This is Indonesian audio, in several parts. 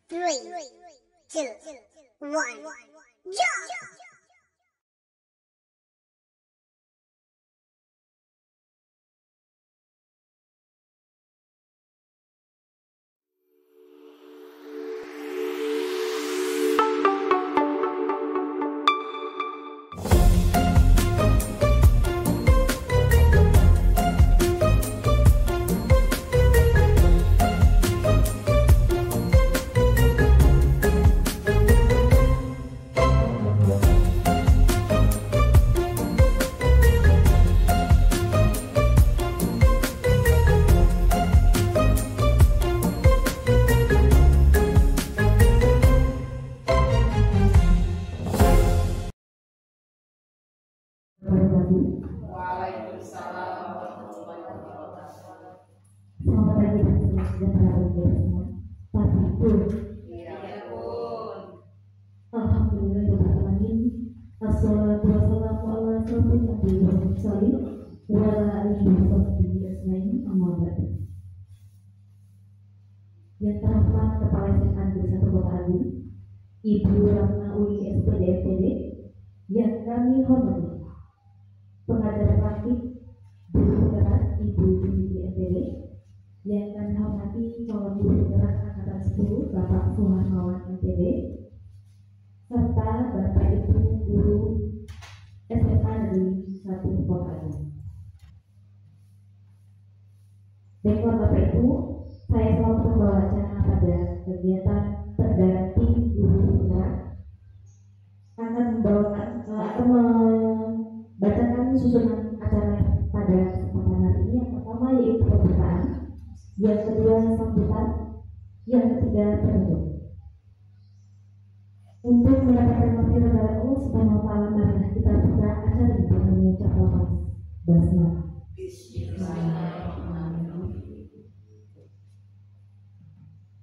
3, 2, 1, jump! Waalaikumsalam warahmatullahi wabarakatuh. Selamat pagi dan selamat sejahtera bagi kita semua. Pagi pun. Iya pun. Alhamdulillahirrahmanirrahim. Assalatu wassalamu ala asyrofil anbiya'i wal mursalin wa ala alihi wa sahbihi ajmain, amma ba'du. Yang terhormat Kepala SMA Negeri 1 Kota Agung, Ibu Ratna Uli SPD FPD, yang kami hormati pengajar praktik guru penggerak Ibu Jumidi FPD, yang kami hormati calon guru penggerak angkatan 10 Bapak Suharmawan MPD, serta Bapak Ibu guru SMA Negeri 1 Kota Agung. Baiklah Bapak Ibu, saya selaku pembawa acara pada kegiatan Perganti Guru Penggerak akan membacakan susunan acara pada kesempatan hari ini. Yang pertama yaitu pembukaan, yang kedua sambutan, yang ketiga penutup. Untuk mendapatkan materi dari Allah Subhanahu wa Ta'ala, marilah kita buka acara ini dengan mengucap lafaz basmalah.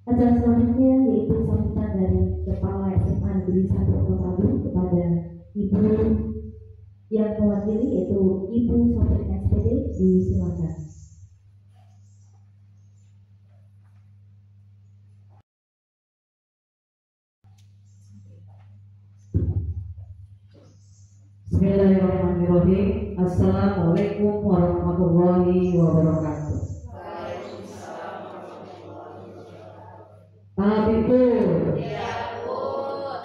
Acara selanjutnya yaitu sambutan dari Kepala SMA Negeri 1 Kota Agung kepada Ibu yang mewakili, yaitu Ibu Sopir SPD. Disilakan. Bismillahirrahmanirrahim. Assalamualaikum warahmatullahi wabarakatuh. Ibu, Iya pun.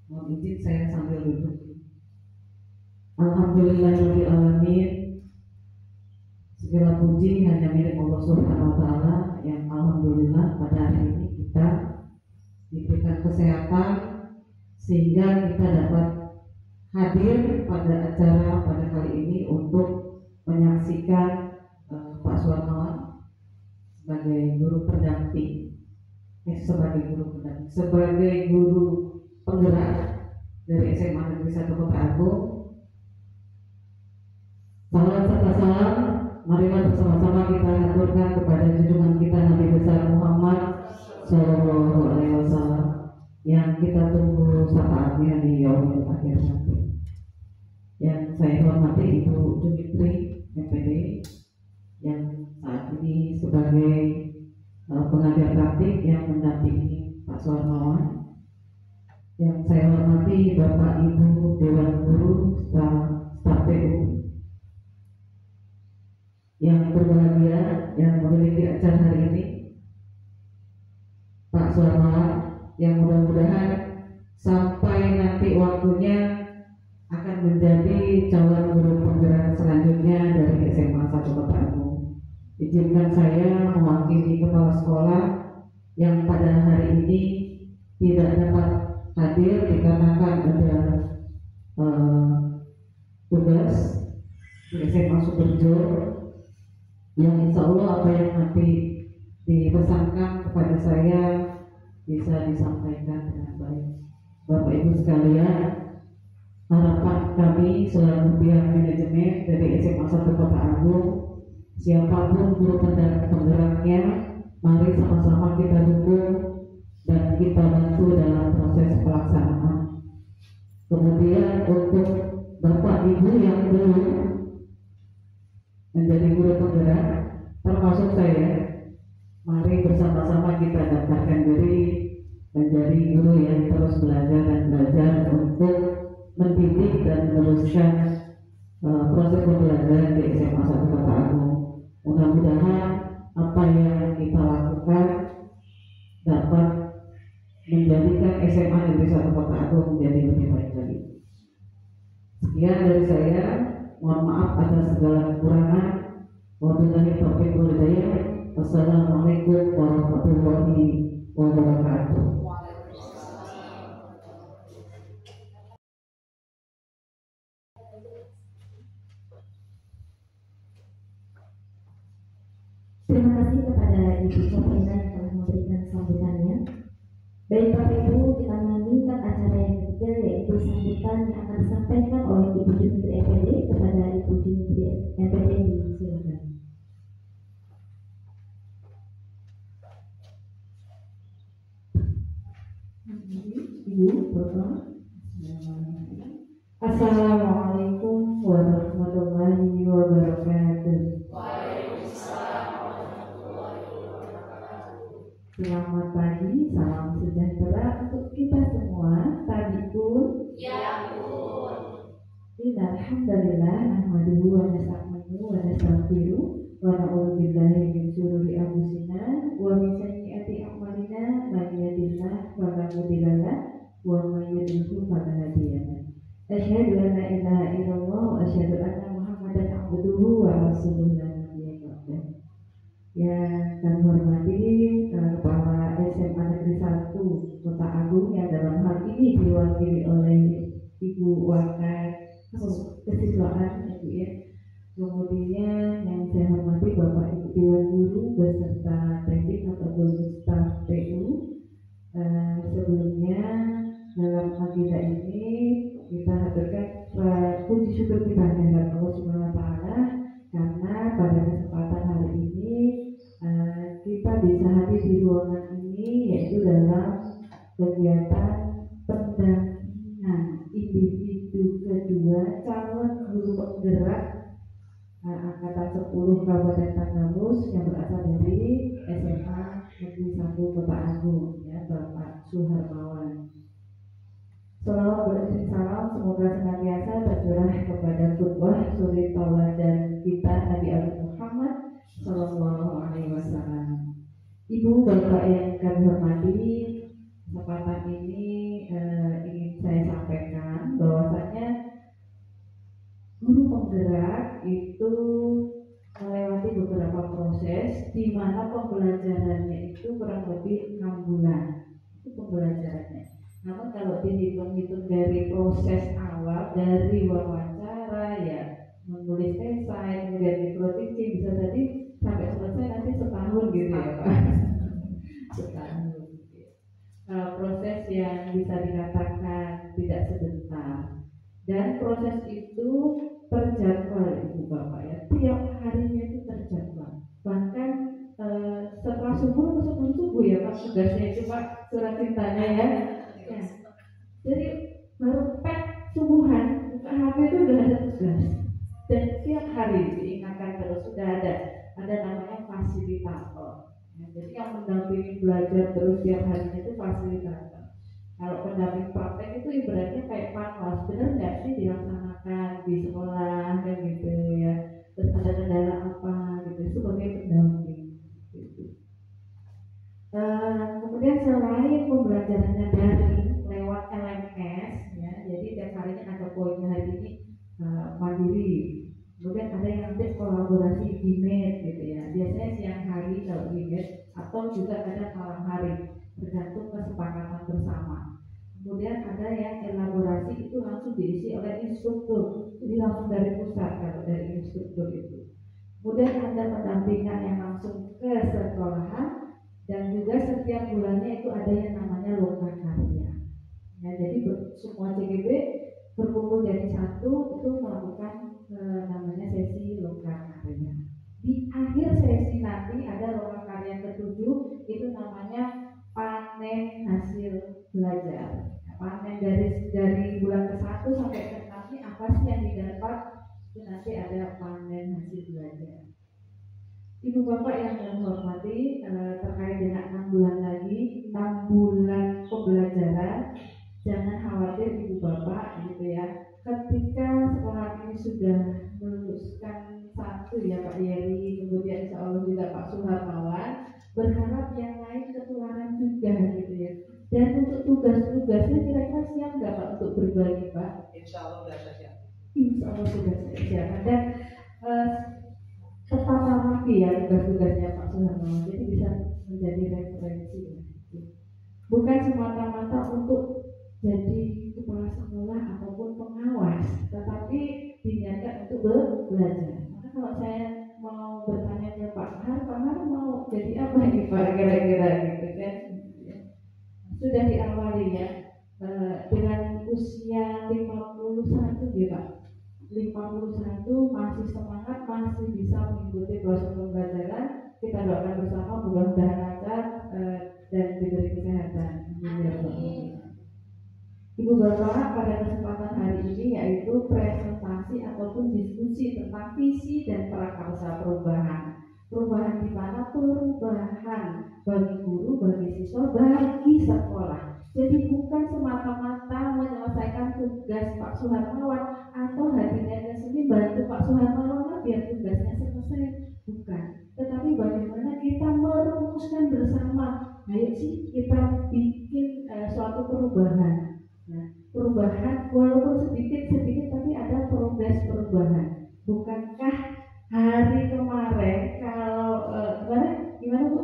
mohon izin saya sambil duduk. Alhamdulillahirabbil alamin. Segala puji hanya milik Allah Subhanahu wa Ta'ala, yang alhamdulillah pada hari ini kita diberikan kesehatan sehingga kita dapat hadir pada acara pada kali ini untuk menyaksikan Pak Suharmawan sebagai guru pendamping, sebagai guru penggerak dari SMA Negeri 1 Kota Agung. Salam serta salam, marilah bersama-sama kita aturkan kepada junjungan kita Nabi besar Muhammad Sallallahu Alaihi Wasallam yang kita tunggu syafaatnya di yaumil akhir nanti. Yang saya hormati Ibu Jumidi MPD yang saat ini sebagai pengajar praktik yang mendampingi Pak Suharmawan. Yang saya hormati Bapak Ibu Dewan Guru staf PU yang berbahagia yang memiliki acara hari ini, Pak Suharmawan, yang mudah-mudahan sampai nanti waktunya akan menjadi calon guru penggerak selanjutnya dari SMA 1 Kota Agung. Izinkan saya mewakili kepala sekolah yang pada hari ini tidak dapat hadir dikarenakan ada tugas di SMA Suberjo, yang insya Allah apa yang nanti dipesankan kepada saya bisa disampaikan dengan baik. Bapak Ibu sekalian, harapan kami selaku pihak manajemen dari SMA 1 Kota Agung, siapapun guru penggeraknya, mari sama-sama kita dukung dan kita bantu dalam proses pelaksanaan. Kemudian untuk Bapak Ibu yang belum menjadi guru penggerak, termasuk saya, mari bersama-sama kita daftarkan diri menjadi guru yang terus belajar dan belajar untuk mendidik dan meneruskan proses pembelajaran di SMA 1 Kota Agung. Mudah-mudahan apa yang kita lakukan dapat menjadikan SMA Negeri 1 Kota Agung menjadi lebih baik lagi. Sekian dari saya, mohon maaf atas segala kekurangan. Wabillahi taufiq wal hidayah. Wassalamualaikum warahmatullahi wabarakatuh. Terima kasih kepada Ibu Sofina yang telah memberikan sambutannya. Baik Bapak Ibu, kita melanjutkan acara yang ketiga, yaitu sambutan yang akan disampaikan oleh Ibu Jum'atri EPD kepada Ibu Jum'atri EPD. Silakan. Ibu, Bapak. Assalamualaikum warahmatullahi wabarakatuh. Selamat pagi, salam sejahtera untuk kita semua. Tadi pun, ya pun. Alhamdulillah, nahmaduhu wa nasta'inu wa nastaghfiruh wa na'udzu billahi min syururi anfusina wa min sayyiati a'malina, may yahdihillahu fala mudilla lahu wa may yudlil fala hadiya lahu. Asyhadu an la ilaha illallah wa asyhadu anna Muhammadan abduhu wa rasuluhu la nabiyya ba'dahu. Yang kami hormati Kepala SMA Negeri 1 Kota Agung yang dalam hal ini diwakili oleh Ibu Wakil Kesiswaan, Ibu ya. Kemudian yang saya hormati Bapak Ibu Dewan Guru beserta teknik ataupun staf TU. Sebelumnya dalam agenda ini kita haturkan puji syukur kita kepada Allah Subhanahu wa Ta'ala karena pada kesempatan hari ini kita bisa hadir di ruangan ini, yaitu dalam kegiatan pendampingan individu kedua calon guru penggerak angkatan 10 Kabupaten Tanggamus yang berasal dari SMA Negeri 1 Kota Agung, ya, Bapak Suharmawan. Salawat berisik salam semoga senantiasa tercurah kepada qudwah suri tauladan kita Nabi Muhammad Sallallahu Alaihi Wasallam. Ibu Bapak yang kami hormati, kesempatan ini ingin saya sampaikan bahwasanya guru penggerak itu melewati beberapa proses di mana pembelajarannya itu kurang lebih 6 bulan. Itu pembelajarannya. Namun kalau dihitung-hitung dari proses awal, dari wawancara, ya menulis esai, kemudian micro-teaching, bisa jadi sampai selesai nanti setahun gitu ya Pak. Setahun. Proses yang bisa dikatakan tidak sebentar. Dan proses itu terjadwal Ibu Bapak ya. Tiap harinya itu terjadwal. Bahkan setelah subuh atau sebelum subuh ya Pak, tugasnya itu Pak, surat cintanya ya. Ya. Jadi baru pet subuhan buka HP itu udah ada tugas, dan tiap hari diingatkan terus sudah ada namanya fasilitator. Ya, jadi yang mendampingi belajar terus tiap harinya itu fasilitator. Kalau pendamping praktek itu ibaratnya kayak panwas, benar nggak sih dilaksanakan di sekolah kan gitu ya. Terus ada kendala apa gitu sebagai pendamping. Gitu. Kemudian selain pembelajarannya daring lewat LMS ya, jadi tiap harinya ada poinnya hari ini mandiri. Kemudian ada yang nanti kolaborasi di Meet gitu ya. Biasanya siang hari kalau di Meet atau juga ada malam hari, tergantung kesepakatan bersama. Kemudian ada yang elaborasi itu langsung diisi oleh instruktur, jadi langsung dari pusat kalau dari instruktur itu. Kemudian ada pendampingan yang langsung ke sekolahan. Dan juga setiap bulannya itu ada yang namanya loka karya. Ya, jadi semua CGB berkumpul jadi satu itu melakukan namanya sesi loka karya. Di akhir sesi nanti ada loka karya ke-7, itu namanya panen hasil belajar. Panen dari bulan ke-1 sampai ke-6 ini apa sih yang didapat? Itu nanti ada panen hasil belajar. Ibu Bapak yang saya hormati, terkait dengan 6 bulan lagi, 6 bulan pembelajaran, jangan khawatir ibu bapak gitu ya. Ketika sekolah ini sudah meluluskan satu ya Pak Yeri, kemudian insya Allah juga Pak Suharmawan, berharap yang lain ketularan juga gitu ya. Dan untuk tugas-tugasnya kira-kira siap nggak Pak untuk berbagi Pak? Insya Allah sudah siap. Insya Allah sudah siap. Dan tertata rapi ya tugas-tugasnya Pak Suharmawan, jadi bisa menjadi referensi. Bukan semata-mata untuk jadi kepala sekolah ataupun pengawas, tetapi diniatkan untuk belajar. Maka kalau saya mau bertanya ke Pak Har mau jadi apa ini Pak kira-kira gitu kan? Sudah diawali ya dengan usia 51 ya Pak. 51 masih semangat, masih bisa mengikuti proses pembelajaran. Kita doakan bersama mudah-mudahan lancar dan diberi kesehatan. Ibu Bapak, pada kesempatan hari ini yaitu presentasi ataupun diskusi tentang visi dan prakarsa perubahan. Perubahan di mana? Perubahan bagi guru, bagi siswa, bagi sekolah. Jadi bukan semata-mata menyelesaikan tugas Pak Suharmawan atau hadirnya ke sini bantu Pak Suharmawan biar tugasnya selesai, bukan. Tetapi bagaimana kita merumuskan bersama. Ayo sih kita bikin suatu perubahan. Nah, perubahan walaupun sedikit tapi ada progres perubahan. Bukankah hari kemarin kalau gimana Bu?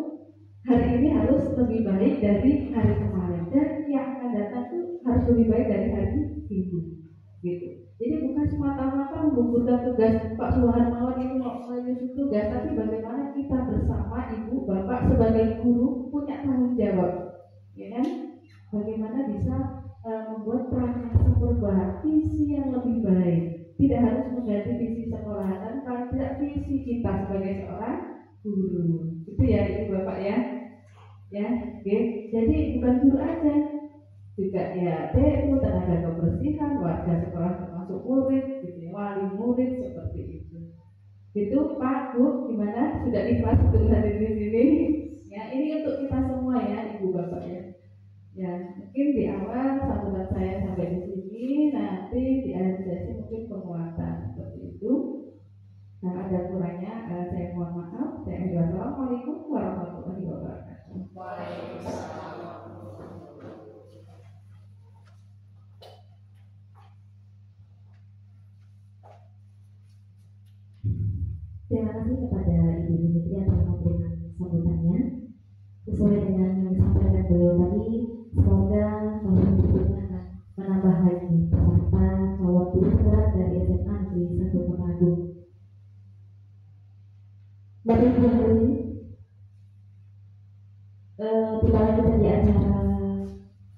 Hari ini harus lebih baik dari hari kemarin dan yang akan datang itu harus lebih baik dari hari ini. Gitu. Jadi bukan semata-mata menggugurkan tugas Pak Suharmawan itu mau menyusun tugas, tapi bagaimana kita bersama ibu bapak sebagai guru punya tanggung jawab, ya kan? Bagaimana bisa membuat prakarsa perubahan visi yang lebih baik. Tidak harus mengganti visi sekolahan, kalau tidak visi kita sebagai seorang guru. Itu ya ibu bapak ya. Ya, oke. Jadi bukan guru aja, juga ya TU, tenaga kebersihan, warga sekolah termasuk murid, gitu ya, wali murid seperti itu. Itu Pak Bu, gimana? Sudah ikhlas untuk hadir di sini? Ya, ini untuk kita semua ya, ibu bapak ya. Ya, mungkin di awal sambutan saya sampai di sini, nanti di akhir sesi mungkin penguatan seperti itu. Nah, ada kurangnya saya mohon maaf. Saya akhiri. Wassalamualaikum warahmatullahi wabarakatuh. Waalaikumsalam. Terima kasih kepada Ibu Dimitri atas memberikan sambutannya. Sesuai dengan yang disampaikan beliau tadi, semoga tahun berikutnya akan menambah lagi peserta calon guru kelas dari SMA Negeri 1 Temanggung. Bapak Ibu hadirin, kita lanjutkan di acara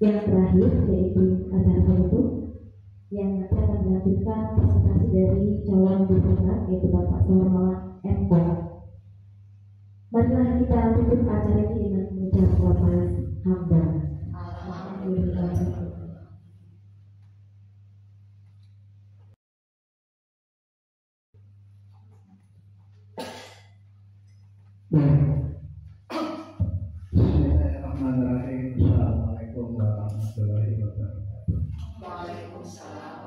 yang terakhir yaitu acara penutup yang nanti akan dilanjutkan presentasi dari calon guru kelas yaitu Bapak Suharmawan M.Com. Marilah kita tutup acara ini dengan mengucap lafaz hamdan. Alhamdulillah. Bismillahirrahmanirrahim. Assalamualaikum warahmatullahi wabarakatuh. Waalaikumsalam.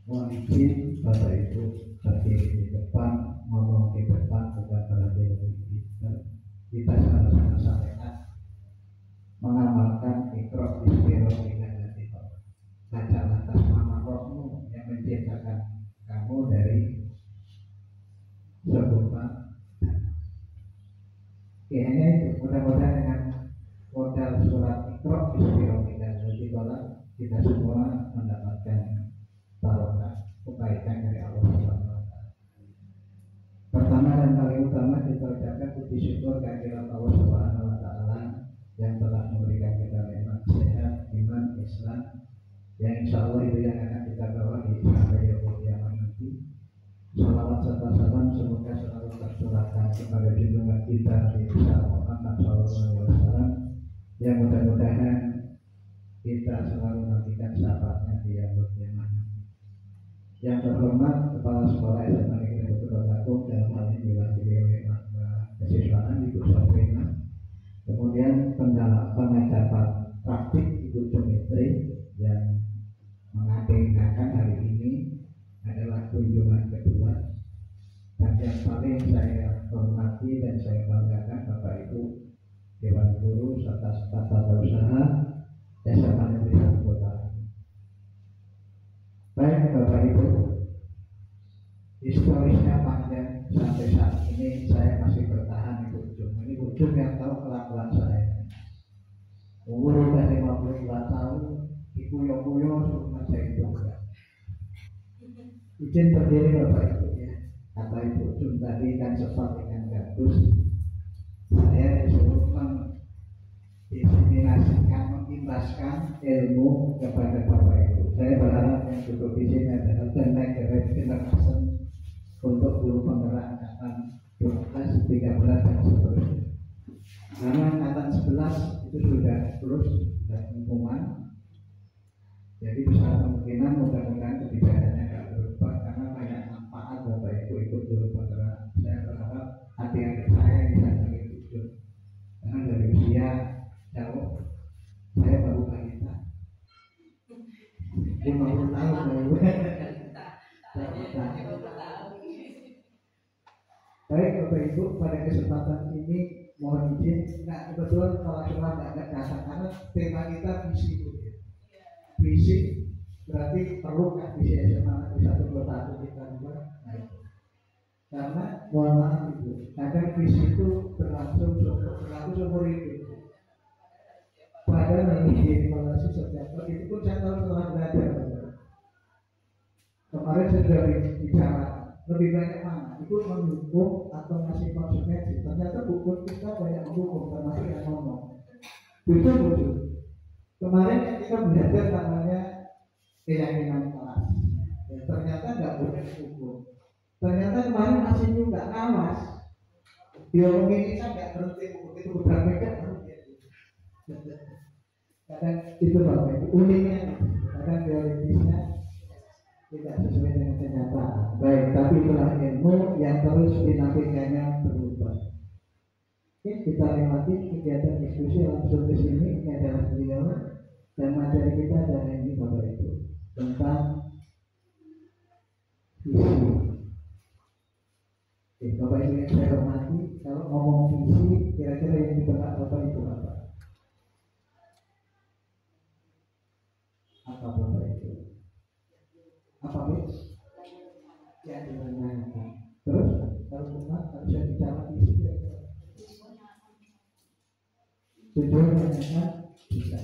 Mohon izin Bapak Ibu berdiri di depan, ngomong di depan bukan berarti kita sama-sama syariat mengamalkan ikrok bismillah dengan baca atas nama Rohmu yang menciptakan kamu dari sebuah. Hanya itu, mudah-mudahan dengan modal surat ikrok bismillah kita semua mendapatkan barokah kebaikan dari Allah Subhanahu wa Ta'ala. Pertama dan paling utama kita ucapkan puji syukur kehadirat Allah Subhanahu wa Ta'ala yang telah memberikan kita nikmat sehat, iman, Islam, yang insya Allah itu yang akan kita bawa di sampai yaumul kiamat nanti. Salawat serta salam semoga selalu tercurahkan kepada junjungan kita Nabi Muhammad SAW, yang mudah-mudahan kita selalu nantikan sahabatnya di yaumul kiamat. Yang terhormat Kepala Sekolah SMA Negeri 1 Temanggung dalam hal ini diwakili oleh kesiswaan Ibu Sabrina, Kemudian pengajaran praktik ibu geometri yang mengagendakan hari ini adalah kunjungan kedua, dan yang paling saya hormati dan saya banggakan Bapak Ibu Dewan Guru serta staf tata usaha SMA Negeri 1 Kota. Baik Bapak Ibu, historisnya panjang sampai saat ini saya masih bertahan di ujung. Ini ujung yang tahu kelakuan saya. Umur udah 52 tahun, dikuyo-kuyo suruh saya itu enggak. Izin berdiri Bapak Ibu ya. Kata Ibu Jum tadi kan sempat dengan gabus. Saya disuruh mendiseminasikan, mengimbaskan ilmu kepada Bapak Ibu. Saya berharap yang duduk di sini adalah generasi untuk guru penggerak angkatan 12, 13 dan seterusnya. Karena angkatan 11 itu sudah terus sudah pengumuman. Jadi besar kemungkinan mudah-mudahan kebijakannya akan berubah karena banyak manfaat Bapak Ibu ikut guru penggerak. Saya berharap adik-adik saya bisa ikut karena dari usia jauh saya baru balita 50 tahun baru. Baik Bapak Ibu, pada kesempatan ini mohon izin, kebetulan kalau cuma nggak datang karena tema kita visi Bu. Visi berarti perlu kan visi SMA di 1 Kota kita juga. Karena mohon maaf Ibu, kadang visi itu berlangsung seumur hidup. Padahal ini evaluasi setiap tahun itu pun saya tahu setelah belajar. Kemarin saya sudah bicara lebih banyak mana ikut mendukung atau ngasih konsekuensi. Ternyata buku kita banyak mendukung termasuk yang ngomong. Betul. Kemarin kita belajar namanya keyakinan kelas. Ya, ternyata nggak boleh hukum. Ternyata kemarin masih juga ngawas. Diomongin kita nggak berhenti begitu beberapa kan berhenti. Kadang itu Bapak Ibu uniknya, kadang teoritisnya tidak sesuai dengan kenyataan. Baik, tapi itulah ilmu yang terus dinamikanya berubah. Oke, kita lewati kegiatan diskusi langsung ke sini. Ini adalah beliau dan materi kita adalah ini Bapak Ibu tentang visi. Oke, Bapak Ibu yang saya hormati, kalau ngomong visi, kira-kira yang dibenak Bapak Ibu apa? Apa Bapak Ibu? Apa Bis? Yang dimenangkan. Terus kalau umat harusnya bicara visi kira-kira. Tujuan menanyakan bisa.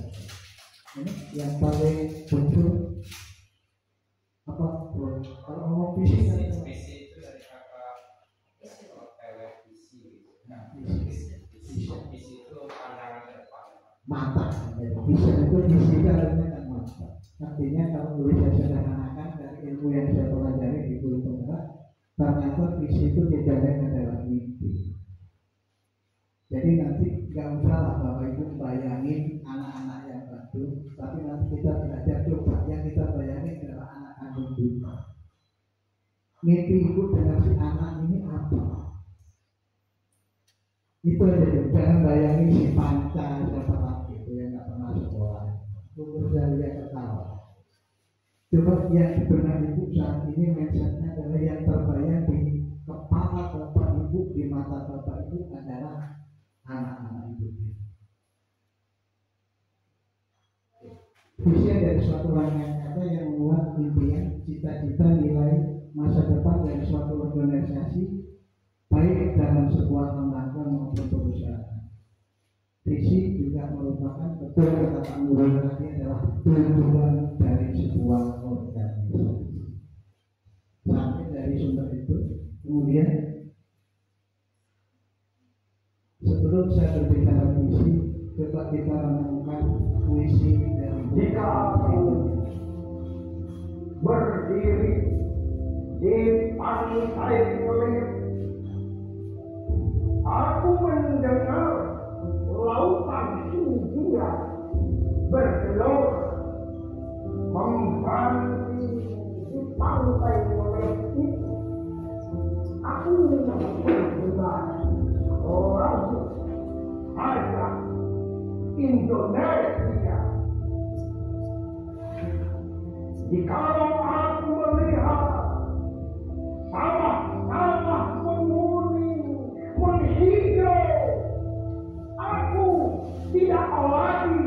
Ini yang paling muncul apa bro? Kalau ngomong visi kan Visi itu dari kata televisi. nah, Visi itu pandangan ke depan. mata. Bisa itu visi artinya kan mata. Artinya kalau boleh saya sederhanakan dari ilmu yang saya pelajari di guru penggerak, ternyata visi itu tidak lain adalah mimpi. Jadi nanti nggak usah lah Bapak Ibu bayangin anak-anak yang baru, tapi nanti kita belajar coba yang kita bayangin adalah anak kandung kita. Mimpi ibu dengan si anak ini apa? Itu aja, jangan bayangin si Panca siapa lagi itu yang nggak pernah sekolah. Lulus dari yang ketawa. Coba yang di benak ibu saat ini mindsetnya adalah yang terbayang di kepala Bapak Ibu, di mata Bapak Ibu adalah anak-anak ibu. Visi dari suatu rangkaian kata yang membuat impian, cita-cita, nilai masa depan dari suatu organisasi, baik dalam sebuah lembaga maupun perusahaan. Visi juga merupakan betul kata Pak Guru tadi adalah tujuan dari sebuah organisasi. Sampai dari sumber itu, kemudian sebelum saya berbicara visi, coba kita renungkan puisi dari jika aku berdiri di pantai Kelir, aku mendengar lautan India bergelora membanti di pantai Kelir itu. Aku mendengar orang ajak Indonesia. Jikalau aku melihat sawah-sawah menguning, menghijau, aku tidak lagi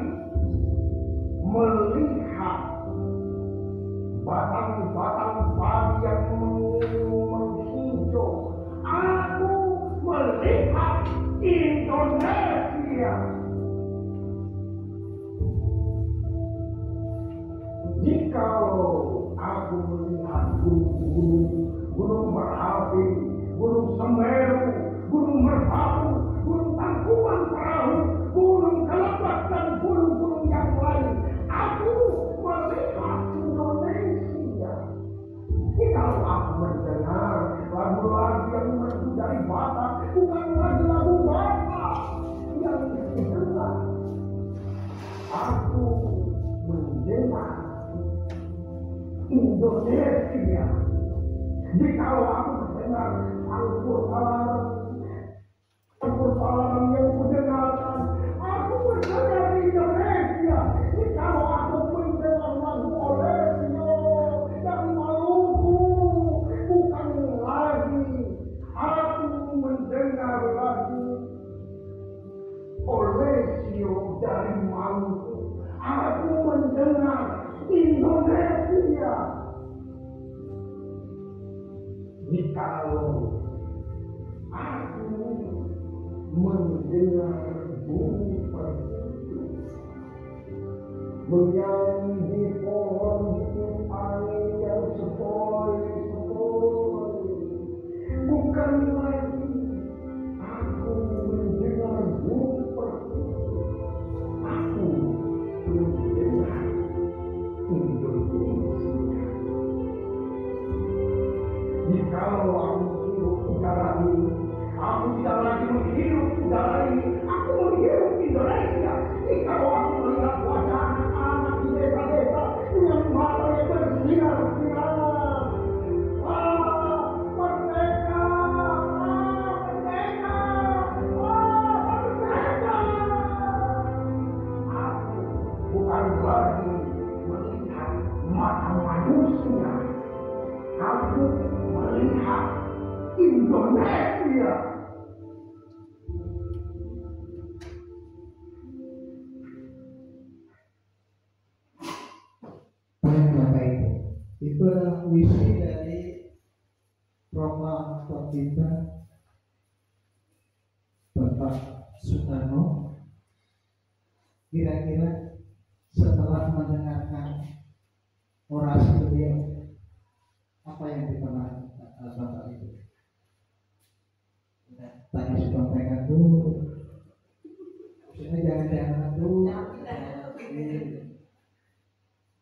melihat batang-batang padi yang menghijau. Aku melihat Indonesia. Jikalau aku melihat gunung Merapi, gunung Semeru, gunung Merbabu, gunung Tangkuban Perahu, gunung Kelebak dan gunung-gunung yang lain, aku melihat Indonesia. Jikalau aku mendengar lagu-lagu yang merdu dari Batak, bukan lagu-lagu Batak yang didengar, aku mendengar Indonesia. Jikalau aku mendengar Al-Quran yang kudengarkan, aku mendengar Indonesia. Jikalau aku mendengar lagu Olesio dari Maluku, bukan lagi aku mendengar lagu Olesio dari Maluku, aku mendengar Indonesia. Jikalau aku mendengar bunyi perkutut menyanyi di pohon hidup angin yang sepoi-sepoi, bukan lagi aku mendengar bunyi perkutut, aku mendengar Indonesia. Jikalau aku menghirup udara ini, aku tidak lagi menghirup udara ini, aku menghirup Indonesia. Jikalau aku melihat wajah anak-anak di desa-desa dengan mata yang bersinar-sinar, merdeka, merdeka, merdeka. Aku bukan lagi melihat mata manusia, aku melihat Indonesia. Baik Bapak Ibu, itu adalah puisi dari proklamator kita Bapak Soekarno. Kira-kira setelah mendengarkan orasi beliau, apa yang dipahami Bapak Ibu? Tanya sampaikan dulu. Maksudnya jangan dulu.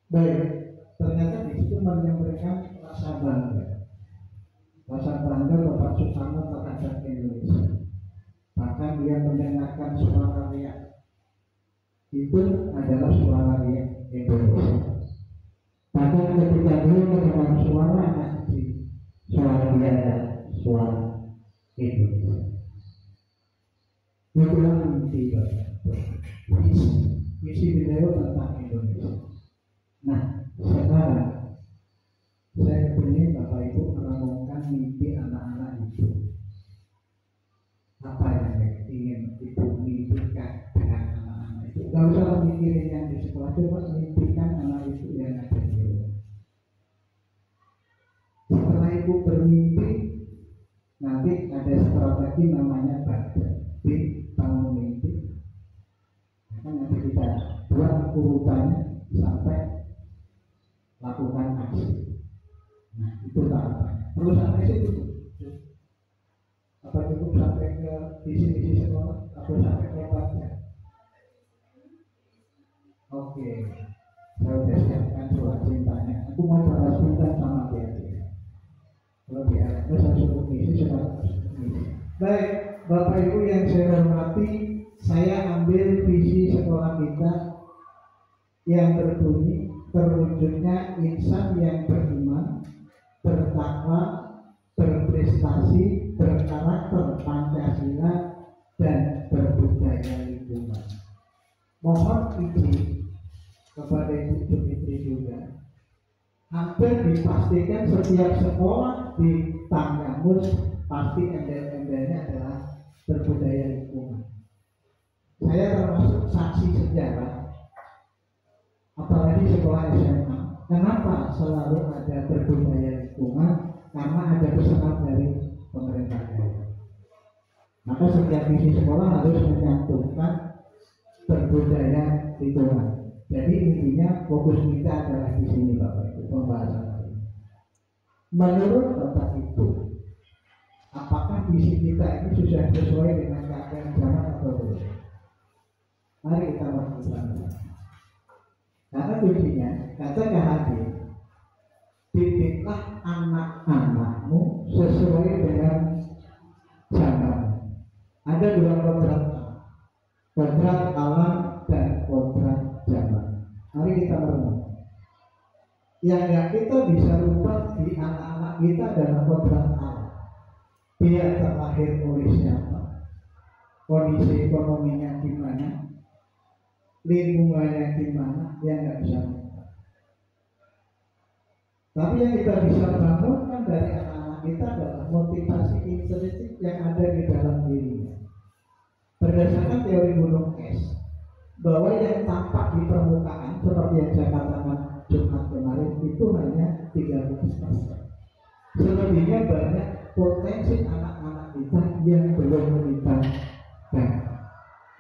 Baik, ternyata di situ menyampaikan rasa bangga Bapak Soekarno terhadap Indonesia. Bahkan dia mendengarkan suara rakyat itu adalah suara rakyat Indonesia. Bahkan ketika dia mendengar suara anak kecil, suara dia adalah suara Indonesia. Itulah inti visi beliau tentang Indonesia. Nah, sekarang saya ingin Bapak Ibu merenungkan mimpi anak-anak itu. Apa yang ingin Ibu mimpikan dengan anak-anak itu? Gak usah mikirin yang di sekolah, coba mimpikan anak itu yang ada di rumah. Setelah Ibu bermimpi, nanti ada strategi namanya baca. Bangun mimpi. Nanti kita buat urutannya sampai lakukan aksi. Nah, itu tahapannya. Perlu sampai situ. Apa cukup sampai ke visi-visi sekolah atau sampai ke baca? Oke, saya sudah siapkan surat cintanya. Aku mau balas cinta sama dia. Kalau dia ada saya suruh visi, saya visi. Baik, Bapak Ibu yang saya hormati, saya ambil visi sekolah kita yang berbunyi terwujudnya insan yang beriman, bertakwa, berprestasi, berkarakter Pancasila, dan berbudaya lingkungan. mohon izin kepada Ibu Jumitri juga, hampir dipastikan setiap sekolah di Tanggamus pasti embel-embelnya adalah berbudaya lingkungan. Saya termasuk saksi sejarah, apalagi sekolah SMA. Kenapa selalu ada berbudaya lingkungan? Karena ada pesanan dari pemerintah daerah. Maka setiap misi sekolah harus menyantumkan berbudaya lingkungan. Jadi intinya fokus kita adalah di sini Bapak Ibu pembahasan hari ini. Menurut Bapak Ibu, apakah visi kita ini sudah sesuai dengan keadaan zaman atau belum? Mari kita lakukan. Karena kuncinya kata KHD, didiklah anak-anakmu sesuai dengan zaman. Ada dua kodrat alam dan kodrat zaman. Mari kita merenung. Yang kita bisa rubah di anak-anak kita adalah kodrat alam. Dia terlahir oleh siapa, kondisi ekonominya gimana, lingkungannya gimana, dia nggak bisa rubah. Tapi yang kita bisa bangunkan dari anak-anak kita adalah motivasi intrinsik yang ada di dalam dirinya. Berdasarkan teori gunung es, bahwa yang tampak di permukaan seperti yang saya katakan Jumat kemarin itu hanya 30%. Selebihnya banyak potensi anak-anak kita yang belum kita dan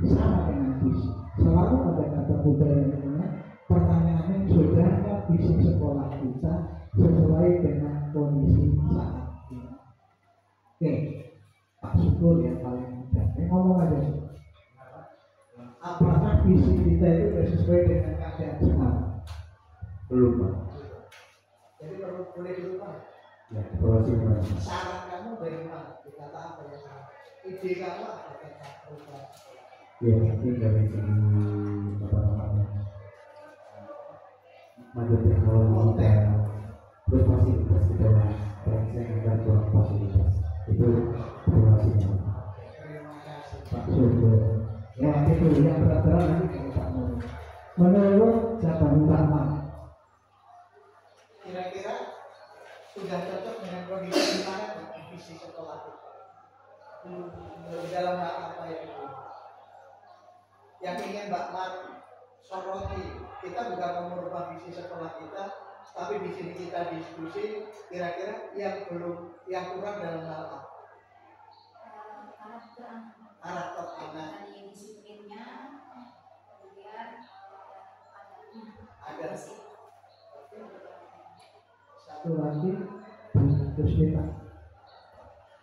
sama dengan visi. Selalu ada kata budaya lingkungan. Pertanyaannya, sudahkah visi sekolah kita sesuai dengan kondisi saat ini? Oke, Pak Syukur yang paling mudah. Ngomong aja. Apakah visi kita itu sudah sesuai dengan keadaan sekarang? Belum, Pak. Jadi perlu boleh dulu Pak. Ya, evaluasi Pak. Saran kamu dari mana? Dikata apa ya? Ide kamu apa tentang perubahan? Ya, mungkin dari segi apa namanya maju teknologi hotel, terus fasilitas di bawah saya akan kurang fasilitas itu evaluasinya. Terima kasih Pak Syukur. Ya itu yang berat-berat nanti kita mau. Menurut Cabang Utama, kira-kira sudah cocok dengan kondisi di mana dengan visi sekolah kita? Di dalam hal apa yang ingin Mbak Mar soroti? Kita bukan merubah visi sekolah kita, tapi di sini kita diskusi kira-kira yang kurang dalam hal apa? Karakter anak. Disiplinnya, kemudian Ada satu lagi, terus kita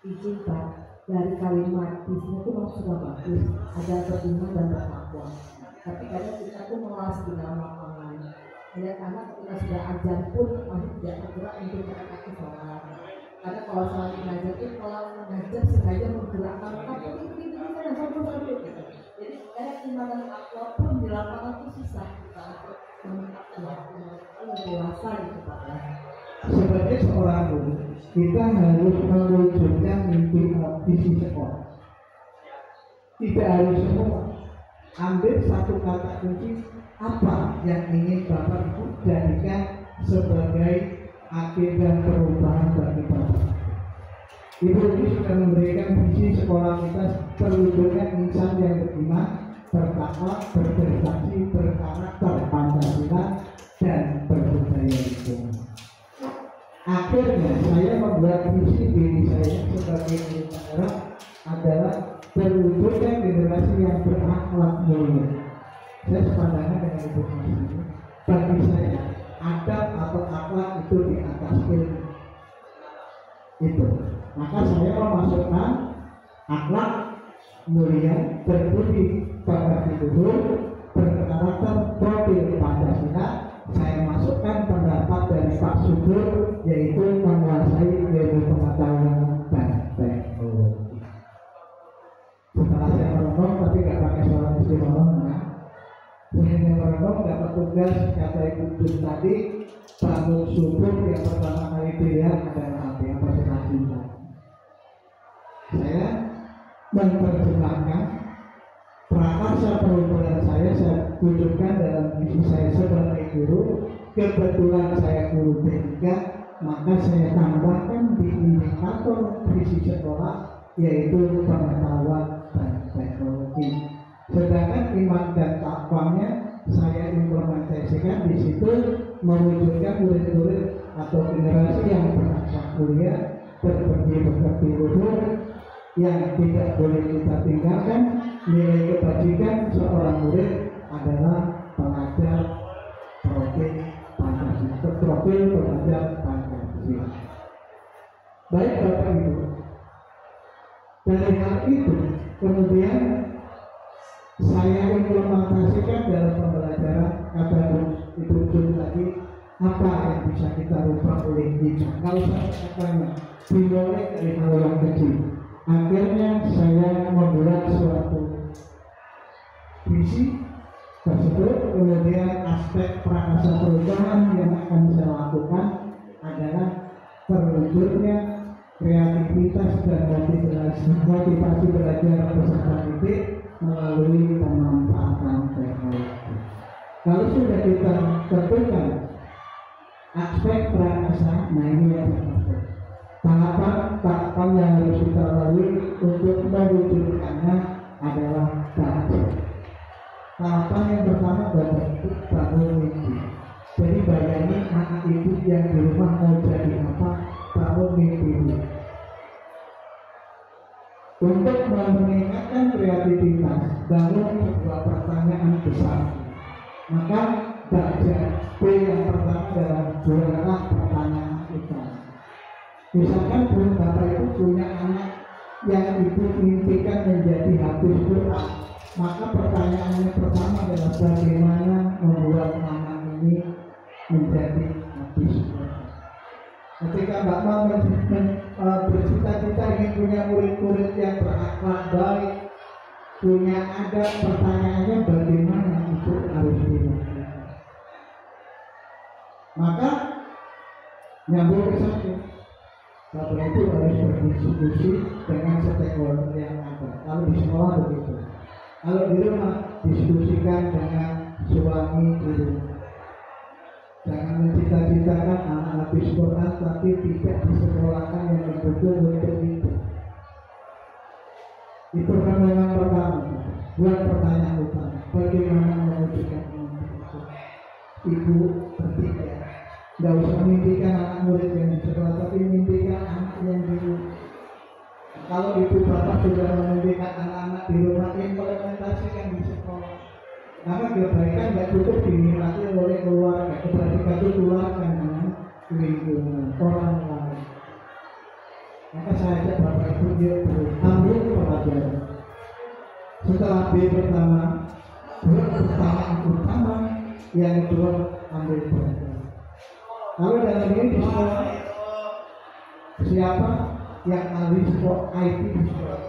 izin Pak, dari kalimat di sini tuh sudah bagus, ada beriman dan bertakwa. Tapi kadang kita tuh malas di dalam lapangan. Melihat anak ketika sudah ajar pun masih tidak bergerak untuk kaki sholat. Karena kalau sholat mengajar itu kalau mengajar sengaja menggerakkan kaki itu kan satu-satu. Jadi kadang iman dan takwa pun di lapangan itu susah kita untuk dewasa gitu Pak. sebagai seorang guru, kita harus mewujudkan mimpi visi sekolah. Tidak harus semua. Ambil satu kata kunci apa yang ingin Bapak Ibu jadikan sebagai agenda perubahan bagi Bapak. Ibu ini sudah memberikan visi sekolah kita terwujudnya insan yang beriman, bertakwa, berprestasi, berkarakter Pancasila dan berbudaya lingkungan. Akhirnya saya membuat visi diri saya sebagai guru negara adalah terwujudnya generasi yang berakhlak mulia. Saya sepandangan dengan Ibu Mas. Bagi saya, adab atau akhlak itu di atas ilmu. Itu. Maka saya memasukkan akhlak mulia, berbudi pekerti luhur, berkarakter profil Pancasila. Saya masukkan pendapat dari Pak Syukur, yaitu menguasai ilmu pengetahuan dan teknologi. Setelah saya merenung, tapi nggak pakai suara istri merenung, ya. Saya merenung, dapat tugas kata Ibu Jun tadi, bangun subuh yang pertama kali dilihat adalah apa yang presentasi. Saya menerjemahkan prakarsa perubahan saya guru, kebetulan saya guru B3, maka saya tambahkan di indikator visi sekolah yaitu pengetahuan dan teknologi. Sedangkan iman dan takwanya saya implementasikan di situ, mewujudkan murid-murid atau generasi yang berakhlak mulia, berbudi luhur, yang tidak boleh kita tinggalkan. Nilai kebajikan seorang murid adalah pelajar profil pelajar Pancasila. Baik Bapak Ibu, dari hal itu kemudian saya implementasikan dalam pembelajaran. Kata Ibu Jun tadi, apa yang bisa kita rubah oleh kita? Kalau saya katanya dimulai dari hal yang kecil. Akhirnya saya membuat suatu visi tersebut, kemudian aspek prakasa perubahan yang akan saya lakukan adalah terwujudnya kreativitas dan motivasi belajar peserta didik melalui pemanfaatan teknologi. Kalau sudah kita tentukan aspek prakasa, nah ini yang termasuk tahapan yang harus kita lalui untuk mewujudkannya adalah tahapan yang pertama adalah bangun mimpi. Jadi bayangin anak ibu yang di rumah mau jadi apa, bangun mimpi. Untuk meningkatkan kreativitas, bangun sebuah pertanyaan besar. Maka bagian B yang pertama adalah buatlah pertanyaan utama. Misalkan Bapak Ibu punya anak yang ibu mimpikan menjadi hafiz Quran, maka pertanyaannya pertama adalah bagaimana membuat anak ini menjadi hafiz Quran. Ketika Bapak bercita-cita ingin punya murid-murid yang berakhlak baik, punya adab, pertanyaannya bagaimana itu harus dilakukan. Maka nyambung ke satu, Bapak itu harus berdiskusi dengan stakeholder yang ada. Kalau di sekolah begitu, kalau di rumah diskusikan dengan suami di rumah. Jangan mencita-citakan anak habis Quran tapi tidak disekolahkan yang betul untuk itu. Itu kan memang pertama. Buat pertanyaan utama, bagaimana mewujudkan itu? Ibu bertiga, nggak usah mimpikan anak murid yang di sekolah, tapi mimpikan anak yang di rumah. Kalau ibu bapak sudah memimpikan anak-anak di rumah, implementasikan di sekolah. Karena kebaikan tidak cukup dinikmati oleh keluarga, kebaikan itu keluarkan dengan lingkungan orang lain. Maka saya ajak Bapak Ibu dia ambil pelajaran. Setelah B pertama, buat pertanyaan utama, yang kedua ambil pelajaran. Kalau dalam ini di sekolah, siapa yang ahli IT di sekolah?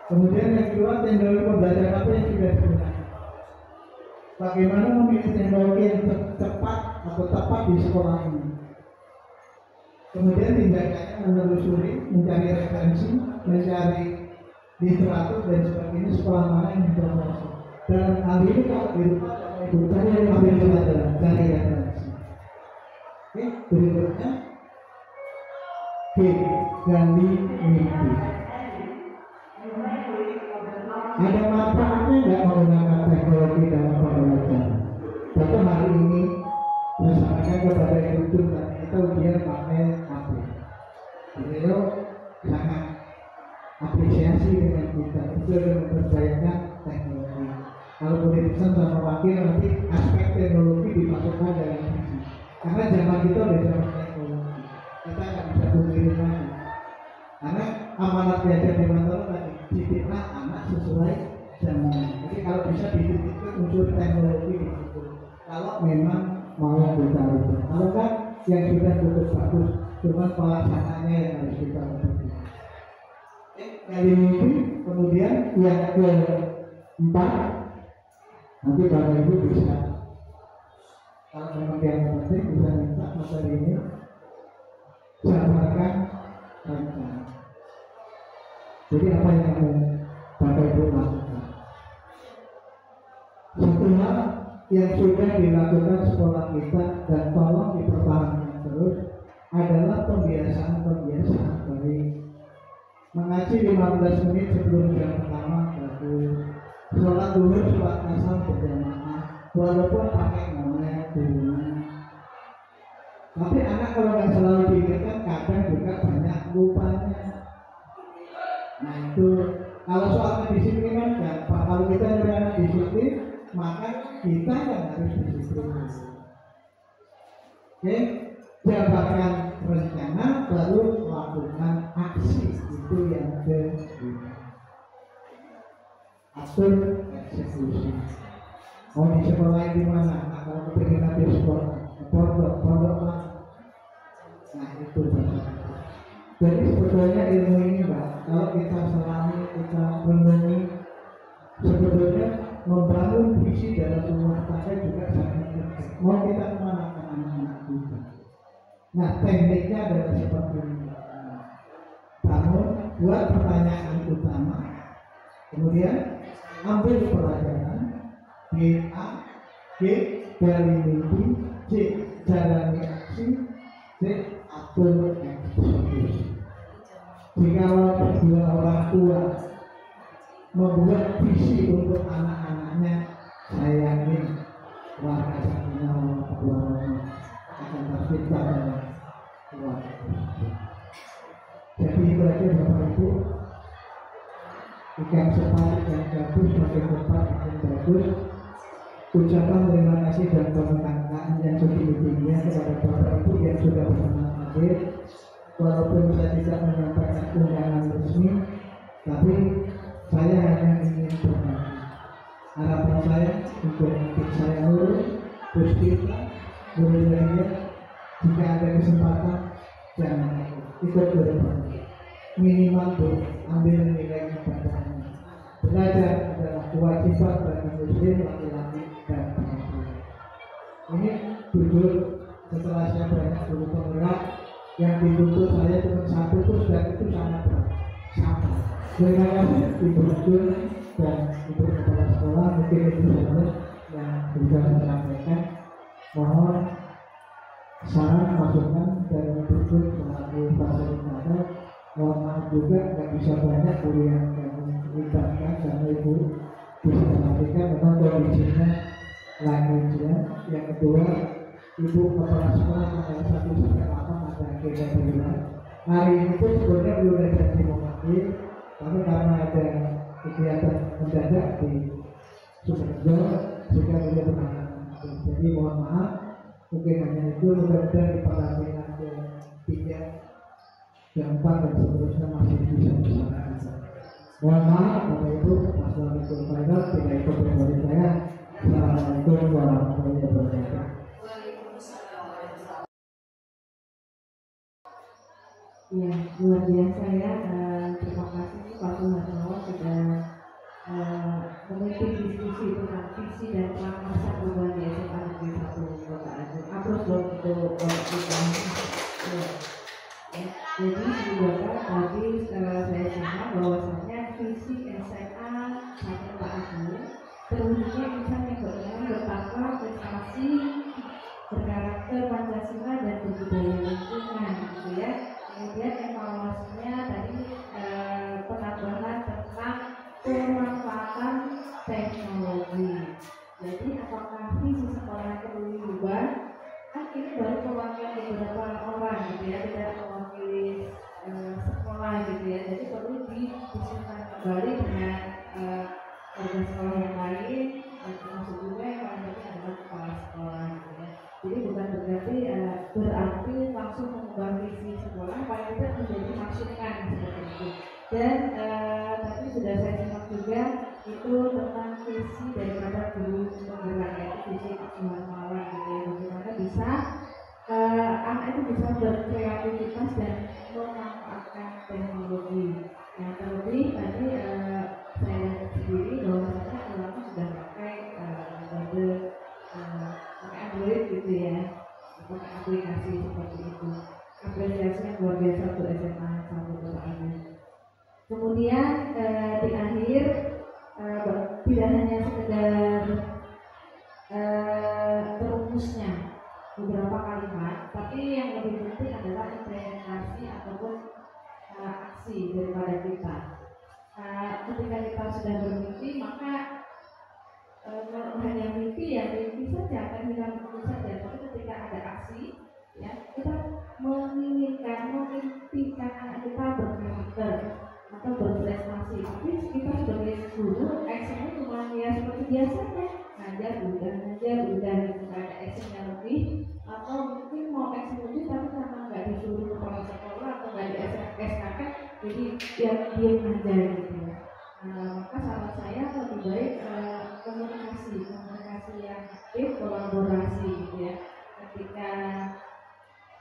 Kemudian yang kedua, teknologi pembelajaran apa yang sudah digunakan? Bagaimana memilih teknologi yang cepat atau tepat di sekolah ini? Kemudian tindakannya menelusuri, mencari referensi, mencari literatur dan sebagainya, sekolah mana yang berproses. Dan hal ini kalau di rumah Ibu tanya yang ambil pelajaran dari referensi. Oke, berikutnya G, gali mimpi. Ada manfaatnya nggak menggunakan teknologi dalam pembelajaran? Contoh hari ini saya sampaikan kepada Ibu Jun, kita ujian pakai HP. Beliau sangat apresiasi dengan kita, itu sudah mempercayakan teknologi. Kalau boleh pesan sama wakil nanti aspek teknologi dimasukkan dalam visi. Karena zaman kita udah zaman teknologi, kita nggak bisa pungkirin lagi. Karena amanat belajar di Mantoro tadi, didiklah anak sesuai zaman. Jadi kalau bisa didikkan unsur teknologi di situ. Kalau memang mau kita rubah, kalau kan yang sudah cukup bagus, cuma pelaksanaannya yang harus kita lakukan. Kali ini kemudian yang keempat, nanti Bapak Ibu bisa, kalau memang yang penting bisa minta materi ini, jabarkan rencana. Jadi apa yang kamu Bapak Ibu lakukan? Setelah yang sudah dilakukan sekolah kita dan tolong dipertahankan terus adalah pembiasaan-pembiasaan baik. Mengaji 15 menit sebelum jam pertama bagus. Sholat dulu, sholat asar berjamaah, walaupun pakai nama gurunya. Tapi anak kalau yang selalu diingatkan kadang juga banyak lupanya. Nah itu kalau soal kedisiplinan gampang. Kalau kita nyuruh anak disiplin, maka kita yang harus disiplin. Oke, jabarkan rencana baru lakukan aksi, itu yang kedua. Atur eksekusi. Mau di sekolah di mana? Nah, kalau kepingin di sekolah, pondok lah. Nah itu bahasa. Jadi sebetulnya ilmu ini Mbak, kalau kita selami, kita renungi, sebetulnya membangun visi dalam rumah tangga juga sangat penting. Mau kita kemana ke anak-anak kita. Nah tekniknya adalah seperti ini. Bangun, buat pertanyaan utama, kemudian ambil pelajaran, A, G, gali mimpi, C, jalani aksi, D, atur eksekusi. Jika kedua orang tua membuat visi untuk anak-anaknya, saya yakin warga Sakinah Mawaddah akan tercipta dalam keluarga. Jadi itu aja Bapak Ibu. Ikan sepatu yang bagus, makin cepat, makin bagus. Ucapan terima kasih dan penghargaan yang setinggi-tingginya kepada Bapak Ibu yang sudah bersama hadir. Walaupun saya tidak menyampaikan undangan resmi, tapi saya hanya ingin berbagi. Harapan saya untuk saya lulus, terus kita mudah-mudahan jika ada kesempatan jangan ikut berbagi. Minimal tuh ambil nilai ibadahnya. Belajar adalah kewajiban bagi muslim laki-laki dan perempuan. Ini jujur setelah saya banyak guru penggerak yang dituntut saya cuma satu terus dan itu sangat berat. Sama. Terima kasih Ibu Guru dan Ibu Kepala Sekolah, mungkin itu saja yang bisa saya sampaikan. Mohon saran masukan dari Ibu Guru selaku fasilitator. Mohon maaf juga nggak bisa banyak guru yang kami libatkan karena Ibu bisa memastikan memang kondisinya lagi ujian. Yang kedua, Ibu Kepala Sekolah tanggal 1 sampai 8 ada agenda bulan. Hari ini pun sebenarnya belum ada janji mau hadir, tapi karena ada kegiatan mendadak di Sumenjo, sehingga beliau berhalangan. Jadi mohon maaf, mungkin hanya itu. Mudah-mudahan di perhatian ke-3, ke-4 dan seterusnya masih bisa bersama. Mohon maaf, Bapak Ibu, Assalamualaikum warahmatullahi wabarakatuh. Tidak ikut berbagi saya. Assalamualaikum warahmatullahi wabarakatuh. Ya, luar biasa ya. Terima kasih Pak Suharno sudah memimpin diskusi tentang visi dan masa perubahan di SMA Negeri 1 Kota Aceh. Aplaus buat itu kita. Jadi sebelumnya tadi saya simak bahwasanya visi SMA 1 Kota Aceh terwujudnya insan yang berkenan bertakwa, prestasi, berkarakter Pancasila dan berbudaya lingkungan, gitu ya. Kemudian evaluasinya tadi penambahan tentang pemanfaatan teknologi. Jadi apakah visi sekolah perlu diubah? Kan ini baru mewakili beberapa orang gitu ya, tidak mewakili sekolah gitu ya. Jadi perlu didiskusikan kembali dengan warga sekolah yang lain, dan termasuk juga yang paling penting adalah kepala sekolah gitu ya. Jadi bukan berarti langsung mengubah visi sekolah, paling tidak menjadi masukan seperti itu. Dan tadi sudah saya simak juga itu tentang visi daripada guru penggerak, yaitu visi Asuhan Malang gitu ya. Bagaimana bisa anak itu bisa berkreativitas dan memanfaatkan teknologi. Nah terlebih tadi saya lihat sendiri bahwa ulama sudah pakai metode pakai Android gitu ya, pakai aplikasi seperti itu. Apresiasi yang luar biasa untuk SMA 1 Kota Aceh. Kemudian di akhir tidak hanya sekedar sudah bermimpi, maka kalau hanya mimpi ya mimpi saja, kan kita mimpi saja. Tapi ketika ada aksi, ya kita menginginkan, memimpikan anak kita berkarakter atau berprestasi. Tapi kita sebagai guru, actionnya cuma ya seperti biasanya, ngajar udah, gitu, ada actionnya lebih, atau mungkin mau action lebih tapi karena nggak disuruh kepala sekolah atau nggak di SKK, jadi dia diam aja gitu. Maka saran saya lebih baik komunikasi yang aktif, kolaborasi gitu ya. Ketika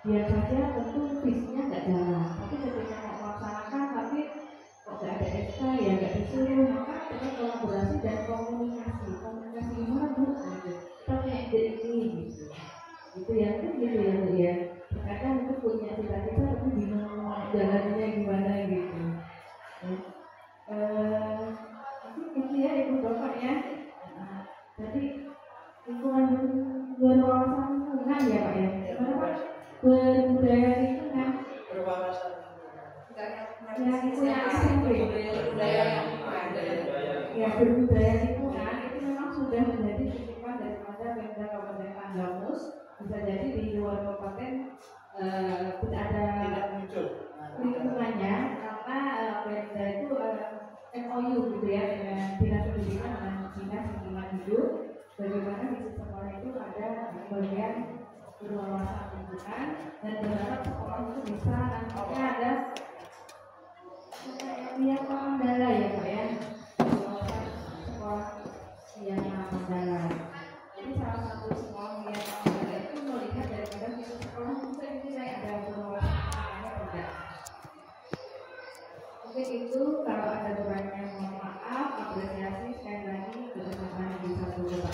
biar saja tentu visinya nggak jalan, tapi ketika mau melaksanakan tapi kok nggak ada SK ya nggak disuruh, maka kita kolaborasi dan komunikasi gimana bu? Gitu. Kita punya ide ini gitu. Gitu ya, kan gitu ya bu ya. Kadang itu punya cita-cita tapi bingung jalannya gimana gitu. Itu ya ibu bapak ya. Jadi lingkungan berwawasan lingkungan ya pak ya. Berbudaya lingkungan. Berwawasan. Yang punya SMP. Ya berbudaya lingkungan itu memang sudah menjadi titipan daripada Pemda Kabupaten Tanggamus. Bisa jadi di luar kabupaten ada lingkungannya karena Pemda itu MOU gitu ya dengan dinas pendidikan dan dinas lingkungan hidup. Bagaimana di sekolah itu ada bagian berwawasan lingkungan dan berharap sekolah itu bisa nantinya ada yang mandala ya pak ya, sekolah yang mandala. Jadi salah satu sekolah yang mandala itu melihat daripada visi sekolah juga ini saya ada berwawasan tidak. Mungkin itu kalau ada kurangnya mohon maaf, apresiasi sekali lagi kebersamaan di satu kota.